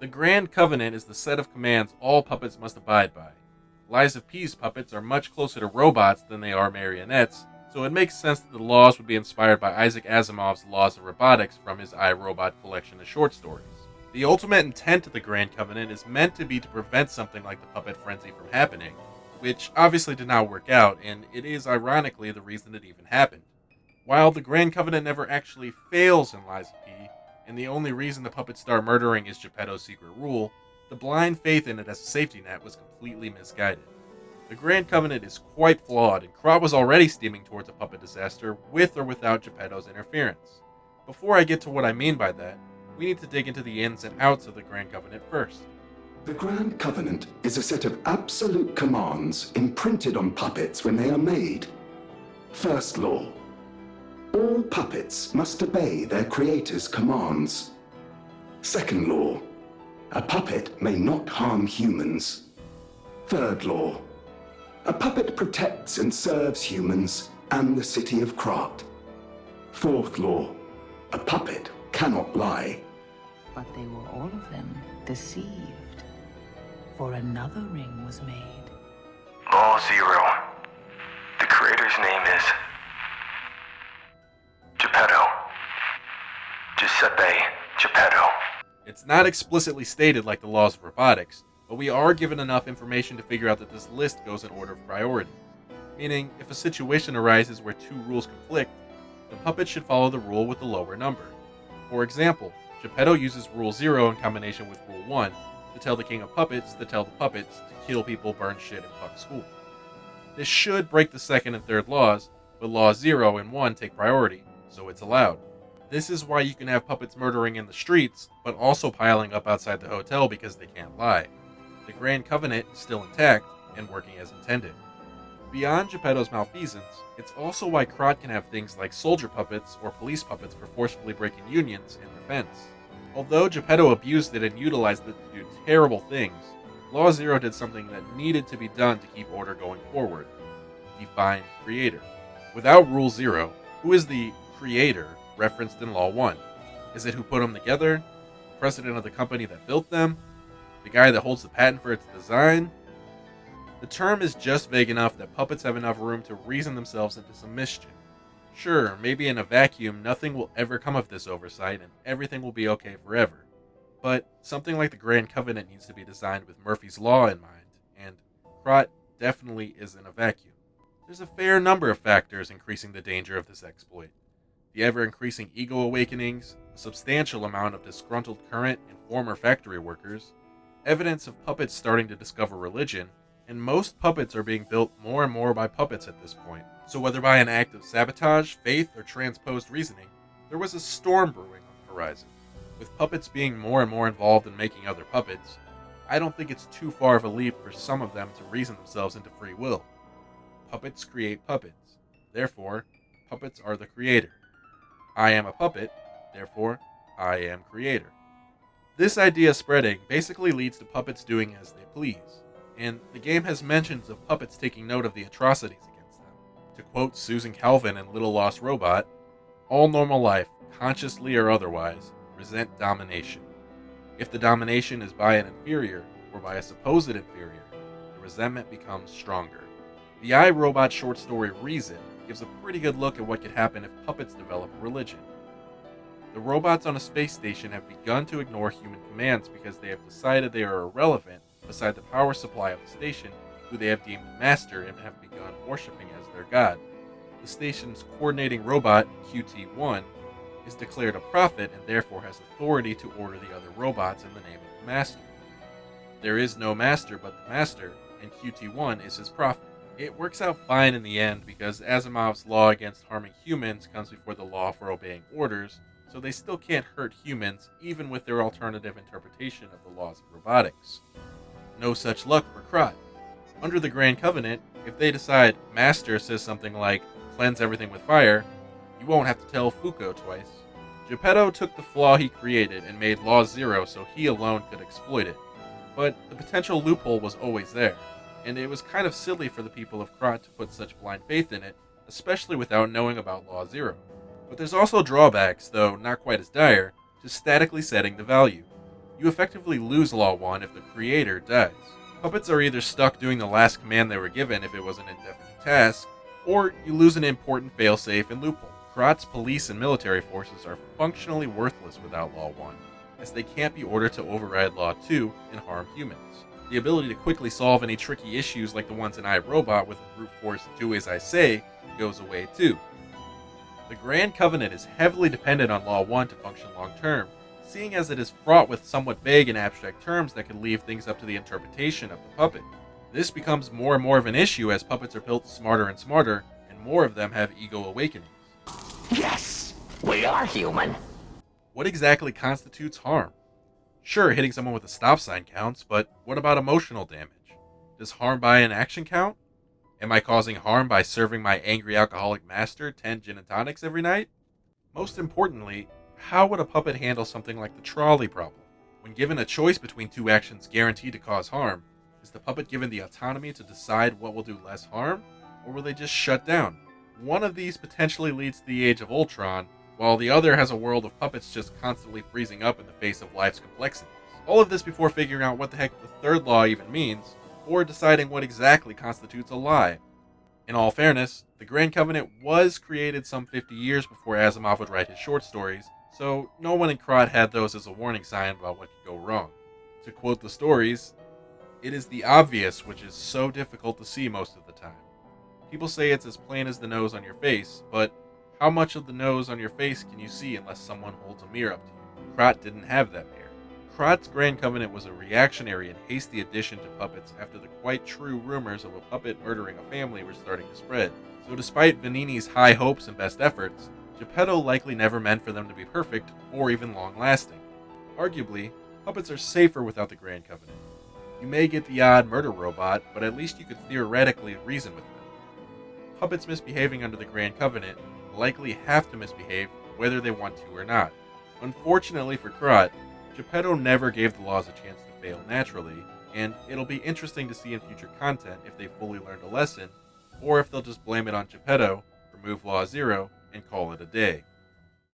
The Grand Covenant is the set of commands all puppets must abide by. Lies of P's puppets are much closer to robots than they are marionettes, so it makes sense that the laws would be inspired by Isaac Asimov's Laws of Robotics from his I, Robot collection of short stories. The ultimate intent of the Grand Covenant is meant to be to prevent something like the puppet frenzy from happening, which obviously did not work out, and it is ironically the reason it even happened. While the Grand Covenant never actually fails in Lies of P, and the only reason the puppets start murdering is Geppetto's secret rule, the blind faith in it as a safety net was completely misguided. The Grand Covenant is quite flawed, and Krot was already steaming towards a puppet disaster with or without Geppetto's interference. Before I get to what I mean by that, we need to dig into the ins and outs of the Grand Covenant first. The Grand Covenant is a set of absolute commands imprinted on puppets when they are made. First law. All puppets must obey their creator's commands. Second law. A puppet may not harm humans. Third law. A puppet protects and serves humans and the city of Krot. Fourth law. A puppet cannot lie. But they were all of them deceived, for another ring was made. Law 0. The creator's name is Geppetto. Giuseppe Geppetto. It's not explicitly stated like the Laws of Robotics, but we are given enough information to figure out that this list goes in order of priority. Meaning, if a situation arises where two rules conflict, the puppet should follow the rule with the lower number. For example, Geppetto uses Rule 0 in combination with Rule 1 to tell the King of Puppets to tell the puppets to kill people, burn shit, and fuck school. This should break the second and third laws, but Laws 0 and 1 take priority, so it's allowed. This is why you can have puppets murdering in the streets, but also piling up outside the hotel because they can't lie. The Grand Covenant is still intact and working as intended. Beyond Geppetto's malfeasance, it's also why Krot can have things like soldier puppets or police puppets for forcefully breaking unions in defense. Although Geppetto abused it and utilized it to do terrible things, Law 0 did something that needed to be done to keep order going forward. Define creator. Without Rule 0, who is the creator referenced in Law 1? Is it who put them together? The president of the company that built them? The guy that holds the patent for its design? The term is just vague enough that puppets have enough room to reason themselves into some mischief. Sure, maybe in a vacuum nothing will ever come of this oversight and everything will be okay forever. But something like the Grand Covenant needs to be designed with Murphy's Law in mind, and Krot definitely isn't a vacuum. There's a fair number of factors increasing the danger of this exploit. The ever-increasing ego awakenings, a substantial amount of disgruntled current and former factory workers, evidence of puppets starting to discover religion, and most puppets are being built more and more by puppets at this point. So whether by an act of sabotage, faith, or transposed reasoning, there was a storm brewing on the horizon. With puppets being more and more involved in making other puppets, I don't think it's too far of a leap for some of them to reason themselves into free will. Puppets create puppets. Therefore, puppets are the creator. I am a puppet, therefore, I am creator. This idea spreading basically leads to puppets doing as they please, and the game has mentions of puppets taking note of the atrocities against them. To quote Susan Calvin in Little Lost Robot, all normal life, consciously or otherwise, resent domination. If the domination is by an inferior, or by a supposed inferior, the resentment becomes stronger. The I, Robot short story Reason gives a pretty good look at what could happen if puppets develop a religion. The robots on a space station have begun to ignore human commands because they have decided they are irrelevant beside the power supply of the station, who they have deemed master and have begun worshipping as their god. The station's coordinating robot, QT-1, is declared a prophet and therefore has authority to order the other robots in the name of the master. There is no master but the master, and QT-1 is his prophet. It works out fine in the end because Asimov's law against harming humans comes before the law for obeying orders, so they still can't hurt humans even with their alternative interpretation of the laws of robotics. No such luck for Krot. Under the Grand Covenant, if they decide Master says something like, cleanse everything with fire, you won't have to tell Foucault twice. Geppetto took the flaw he created and made Law 0 so he alone could exploit it. But the potential loophole was always there, and it was kind of silly for the people of Krot to put such blind faith in it, especially without knowing about Law 0. But there's also drawbacks, though not quite as dire, to statically setting the value. You effectively lose Law 1 if the creator dies. Puppets are either stuck doing the last command they were given if it was an indefinite task, or you lose an important failsafe and loophole. Krot's police and military forces are functionally worthless without Law 1, as they can't be ordered to override Law 2 and harm humans. The ability to quickly solve any tricky issues like the ones in iRobot with brute force do as I say goes away too. The Grand Covenant is heavily dependent on Law 1 to function long term, seeing as it is fraught with somewhat vague and abstract terms that can leave things up to the interpretation of the puppet. This becomes more and more of an issue as puppets are built smarter and smarter, and more of them have ego awakenings. Yes, we are human. What exactly constitutes harm? Sure, hitting someone with a stop sign counts, but what about emotional damage? Does harm by inaction count? Am I causing harm by serving my angry alcoholic master 10 gin and tonics every night? Most importantly, how would a puppet handle something like the trolley problem? When given a choice between two actions guaranteed to cause harm, is the puppet given the autonomy to decide what will do less harm, or will they just shut down? One of these potentially leads to the Age of Ultron, while the other has a world of puppets just constantly freezing up in the face of life's complexities. All of this before figuring out what the heck the third law even means, or deciding what exactly constitutes a lie. In all fairness, the Grand Covenant was created some 50 years before Asimov would write his short stories, so no one in Krot had those as a warning sign about what could go wrong. To quote the stories, "It is the obvious which is so difficult to see most of the time. People say it's as plain as the nose on your face, but how much of the nose on your face can you see unless someone holds a mirror up to you?" Krot didn't have that mirror. Krot's Grand Covenant was a reactionary and hasty addition to puppets after the quite true rumors of a puppet murdering a family were starting to spread. So despite Vanini's high hopes and best efforts, Geppetto likely never meant for them to be perfect or even long-lasting. Arguably, puppets are safer without the Grand Covenant. You may get the odd murder robot, but at least you could theoretically reason with them. Puppets misbehaving under the Grand Covenant likely have to misbehave whether they want to or not. Unfortunately for Krot, Geppetto never gave the laws a chance to fail naturally, and it'll be interesting to see in future content if they fully learned a lesson, or if they'll just blame it on Geppetto, remove Law 0, and call it a day.